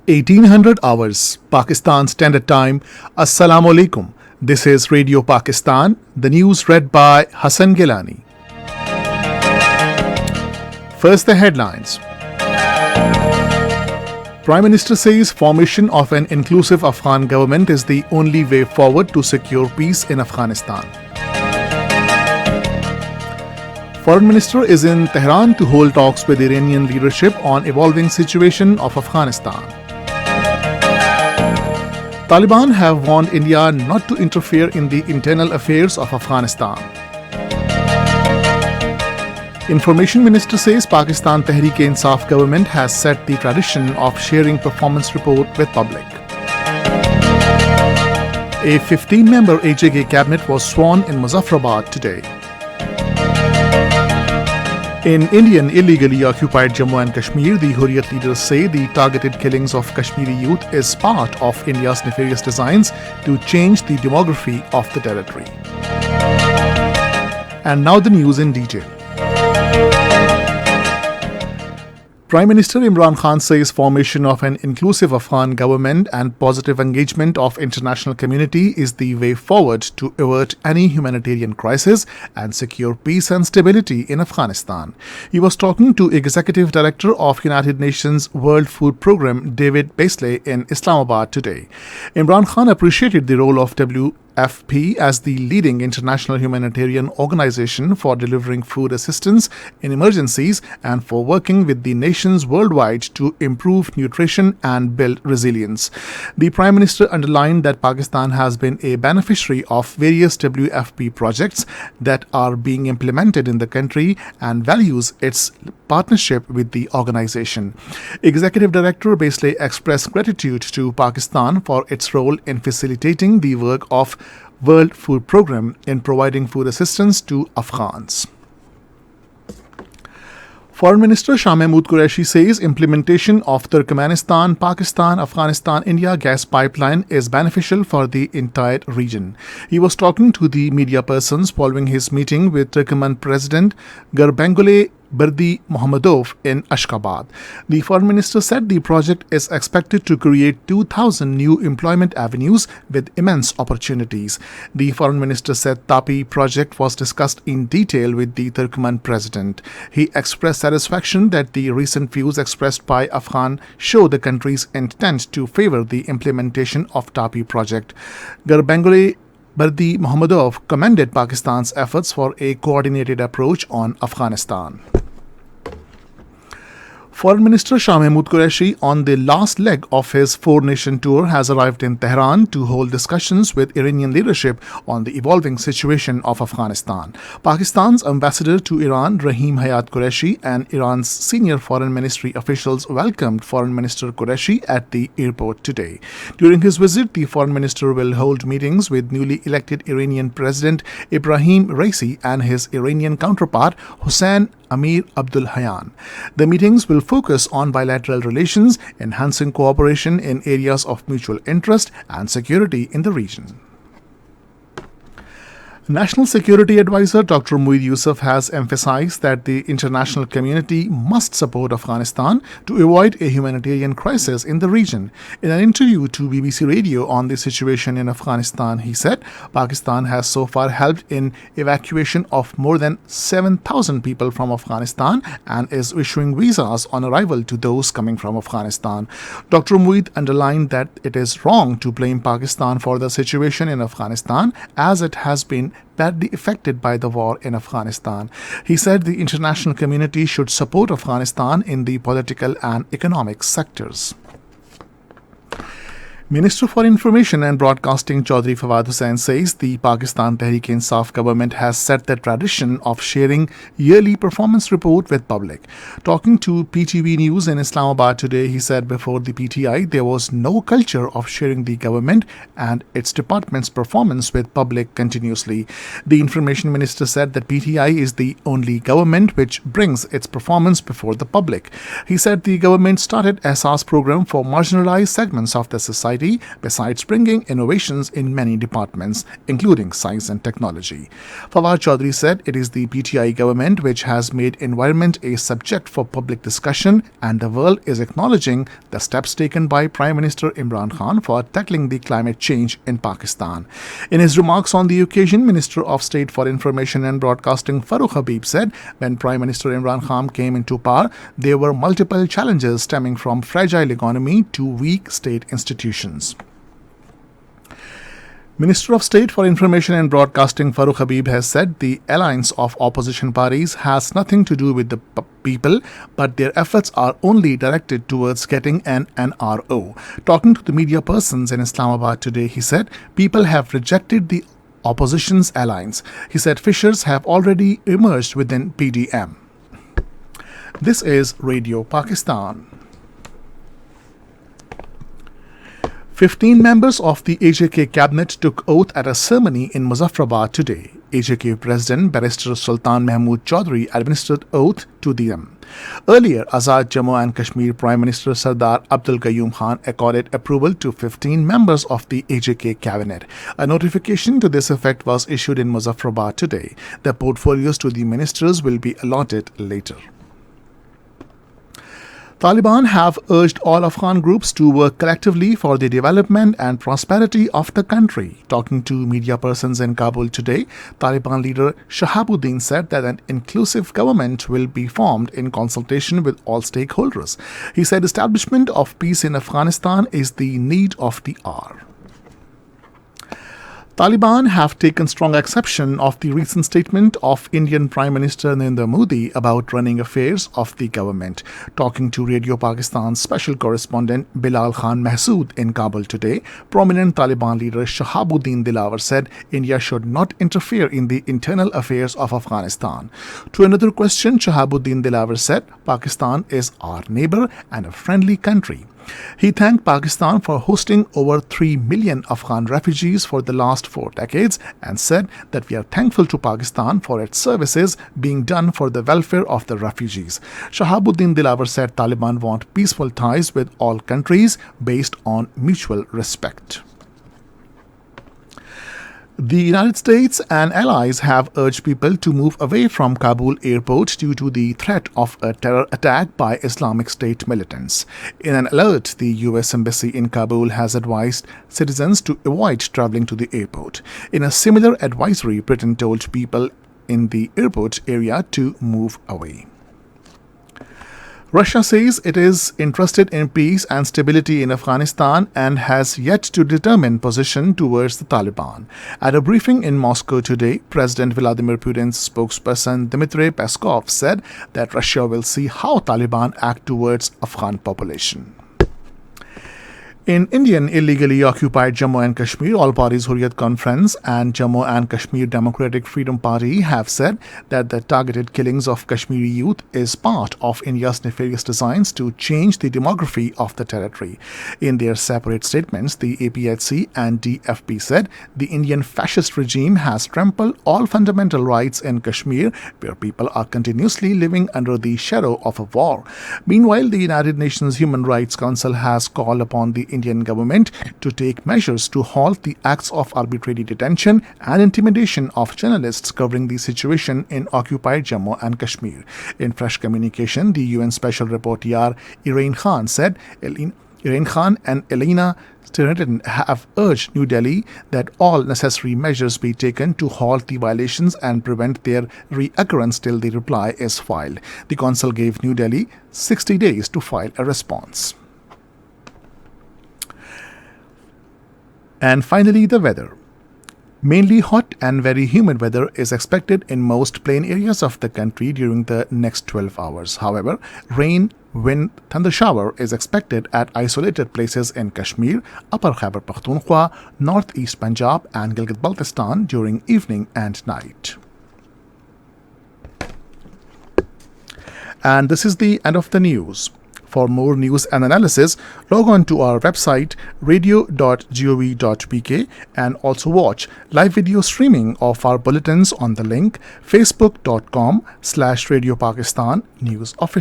1800 hours, Pakistan Standard Time. Assalamu alaikum. This is Radio Pakistan. The news read by Hassan Gilani. First, the headlines. Prime Minister says formation of an inclusive Afghan government is the only way forward to secure peace in Afghanistan. Foreign Minister is in Tehran to hold talks with Iranian leadership on evolving situation of Afghanistan. Taliban have warned India not to interfere in the internal affairs of Afghanistan. Information Minister says Pakistan Tehreek-e-Insaf government has set the tradition of sharing performance report with public. A 15-member HAK cabinet was sworn in Muzaffarabad today. In Indian illegally occupied Jammu and Kashmir, the Hurriyat leaders say the targeted killings of Kashmiri youth is part of India's nefarious designs to change the demography of the territory. And now the news in detail. Prime Minister Imran Khan says formation of an inclusive Afghan government and positive engagement of international community is the way forward to avert any humanitarian crisis and secure peace and stability in Afghanistan. He was talking to Executive Director of United Nations World Food Programme David Beasley in Islamabad today. Imran Khan appreciated the role of WFP as the leading international humanitarian organization for delivering food assistance in emergencies and for working with the nations worldwide to improve nutrition and build resilience. The Prime Minister underlined that Pakistan has been a beneficiary of various WFP projects that are being implemented in the country and values its partnership with the organization. Executive Director Beasley expressed gratitude to Pakistan for its role in facilitating the work of World Food Programme in providing food assistance to Afghans. Foreign Minister Shah Mahmood Qureshi says implementation of Turkmenistan, Pakistan, Afghanistan, India gas pipeline is beneficial for the entire region. He was talking to the media persons following his meeting with Turkmen President Gurbanguly Berdi Muhammadov in Ashgabat. The Foreign Minister said the project is expected to create 2,000 new employment avenues with immense opportunities. The Foreign Minister said Tapi project was discussed in detail with the Turkmen President. He expressed satisfaction that the recent views expressed by Afghan show the country's intent to favor the implementation of Tapi project. Gurbanguly Berdi Muhammadov commended Pakistan's efforts for a coordinated approach on Afghanistan. Foreign Minister Shah Mahmood Qureshi, on the last leg of his four-nation tour, has arrived in Tehran to hold discussions with Iranian leadership on the evolving situation of Afghanistan. Pakistan's ambassador to Iran, Rahim Hayat Qureshi, and Iran's senior foreign ministry officials welcomed Foreign Minister Qureshi at the airport today. During his visit, the foreign minister will hold meetings with newly elected Iranian President Ibrahim Raisi and his Iranian counterpart Hossein Amir Abdul Hayyan. The meetings will focus on bilateral relations, enhancing cooperation in areas of mutual interest and security in the region. National Security Advisor Dr. Mueed Yusuf has emphasized that the international community must support Afghanistan to avoid a humanitarian crisis in the region. In an interview to BBC Radio on the situation in Afghanistan, he said Pakistan has so far helped in evacuation of more than 7,000 people from Afghanistan and is issuing visas on arrival to those coming from Afghanistan. Dr. Mueed underlined that it is wrong to blame Pakistan for the situation in Afghanistan, as it has been badly affected by the war in Afghanistan. He said the international community should support Afghanistan in the political and economic sectors. Minister for Information and Broadcasting Chaudhry Fawad Hussain says the Pakistan Tehreek-e-Insaf government has set the tradition of sharing yearly performance report with public. Talking to PTV News in Islamabad today, he said before the PTI there was no culture of sharing the government and its department's performance with public continuously. The Information Minister said that PTI is the only government which brings its performance before the public. He said the government started Ehsaas program for marginalized segments of the society society, besides bringing innovations in many departments, including science and technology. Fawad Chaudhry said it is the PTI government which has made environment a subject for public discussion, and the world is acknowledging the steps taken by Prime Minister Imran Khan for tackling the climate change in Pakistan. In his remarks on the occasion, Minister of State for Information and Broadcasting Farooq Habib said when Prime Minister Imran Khan came into power, there were multiple challenges stemming from fragile economy to weak state institutions. Minister of State for Information and Broadcasting Farooq Habib has said the alliance of opposition parties has nothing to do with the people, but their efforts are only directed towards getting an NRO. Talking to the media persons in Islamabad today, he said people have rejected the opposition's alliance. He said fissures have already emerged within PDM. This is Radio Pakistan. 15 members of the AJK cabinet took oath at a ceremony in Muzaffarabad today. AJK President Barrister Sultan Mahmood Chaudhry administered oath to them. Earlier, Azad Jammu and Kashmir Prime Minister Sardar Abdul Qayyum Khan accorded approval to 15 members of the AJK cabinet. A notification to this effect was issued in Muzaffarabad today. The portfolios to the ministers will be allotted later. Taliban have urged all Afghan groups to work collectively for the development and prosperity of the country. Talking to media persons in Kabul today, Taliban leader Shahabuddin said that an inclusive government will be formed in consultation with all stakeholders. He said establishment of peace in Afghanistan is the need of the hour. Taliban have taken strong exception of the recent statement of Indian Prime Minister Narendra Modi about running affairs of the government. Talking to Radio Pakistan's special correspondent Bilal Khan Mahsood in Kabul today, prominent Taliban leader Shahabuddin Dilawar said India should not interfere in the internal affairs of Afghanistan. To another question, Shahabuddin Dilawar said Pakistan is our neighbor and a friendly country. He thanked Pakistan for hosting over 3 million Afghan refugees for the last 4 decades and said that we are thankful to Pakistan for its services being done for the welfare of the refugees. Shahabuddin Dilawar said Taliban want peaceful ties with all countries based on mutual respect. The United States and allies have urged people to move away from Kabul airport due to the threat of a terror attack by Islamic State militants. In an alert, the U.S. Embassy in Kabul has advised citizens to avoid traveling to the airport. In a similar advisory, Britain told people in the airport area to move away. Russia says it is interested in peace and stability in Afghanistan and has yet to determine position towards the Taliban. At a briefing in Moscow today, President Vladimir Putin's spokesperson Dmitry Peskov said that Russia will see how Taliban act towards Afghan population. In Indian illegally occupied Jammu and Kashmir, All Parties Hurriyat Conference and Jammu and Kashmir Democratic Freedom Party have said that the targeted killings of Kashmiri youth is part of India's nefarious designs to change the demography of the territory. In their separate statements, the APHC and DFP said the Indian fascist regime has trampled all fundamental rights in Kashmir, where people are continuously living under the shadow of a war. Meanwhile, the United Nations Human Rights Council has called upon the Indian government to take measures to halt the acts of arbitrary detention and intimidation of journalists covering the situation in occupied Jammu and Kashmir. In fresh communication, the UN Special Rapporteur Irene Khan said Irene Khan and Elena Sterniton have urged New Delhi that all necessary measures be taken to halt the violations and prevent their reoccurrence till the reply is filed. The Council gave New Delhi 60 days to file a response. And finally, the weather. Mainly hot and very humid weather is expected in most plain areas of the country during the next 12 hours. However, rain, wind, thunder shower is expected at isolated places in Kashmir, Upper Khyber Pakhtunkhwa, Northeast Punjab and Gilgit-Baltistan during evening and night. And this is the end of the news. For more news and analysis, log on to our website radio.gov.pk and also watch live video streaming of our bulletins on the link facebook.com/Radio Pakistan News Official.